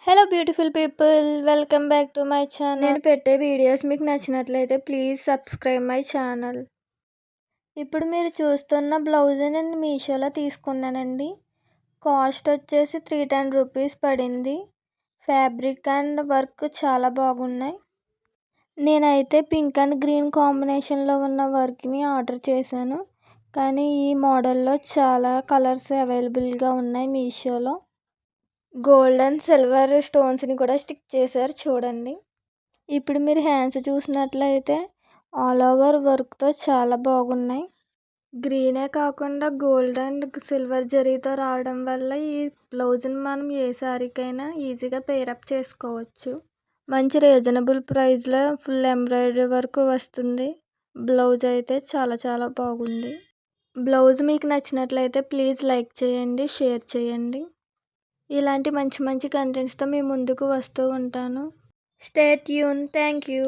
Hello beautiful people, welcome back to my channel. నేను పెట్టే videos మీకు నచ్చినట్లయితే ప్లీజ్ సబ్స్క్రైబ్ మై ఛానల్. ఇప్పుడు మీరు చూస్తున్న బ్లౌజ్ నేను మీషోలో తీసుకున్నానండి. కాస్ట్ వచ్చేసి 310 రూపీస్ పడింది. ఫ్యాబ్రిక్ అండ్ వర్క్ చాలా బాగున్నాయి. నేనైతే పింక్ అండ్ గ్రీన్ కాంబినేషన్లో ఉన్న వర్క్ని ఆర్డర్ చేశాను. కానీ ఈ మోడల్లో చాలా కలర్స్ అవైలబుల్గా ఉన్నాయి మీషోలో. గోల్డ్ అండ్ సిల్వర్ స్టోన్స్ని కూడా స్టిక్ చేశారు చూడండి. ఇప్పుడు మీరు హ్యాండ్స్ చూసినట్లయితే ఆల్ ఓవర్ వర్క్తో చాలా బాగున్నాయి. గ్రీనే కాకుండా గోల్డ్ అండ్ సిల్వర్ జరీతో రావడం వల్ల ఈ బ్లౌజ్ని మనం ఏ శారీకైనా ఈజీగా పేరప్ చేసుకోవచ్చు. మంచి రీజనబుల్ ప్రైస్లో ఫుల్ ఎంబ్రాయిడరీ వర్క్ వస్తుంది. బ్లౌజ్ అయితే చాలా బాగుంది. బ్లౌజ్ మీకు నచ్చినట్లయితే ప్లీజ్ లైక్ చేయండి, షేర్ చేయండి. ఇలాంటి మంచి కంటెంట్స్తో మీ ముందుకు వస్తూ ఉంటాను. Stay tune. Thank you.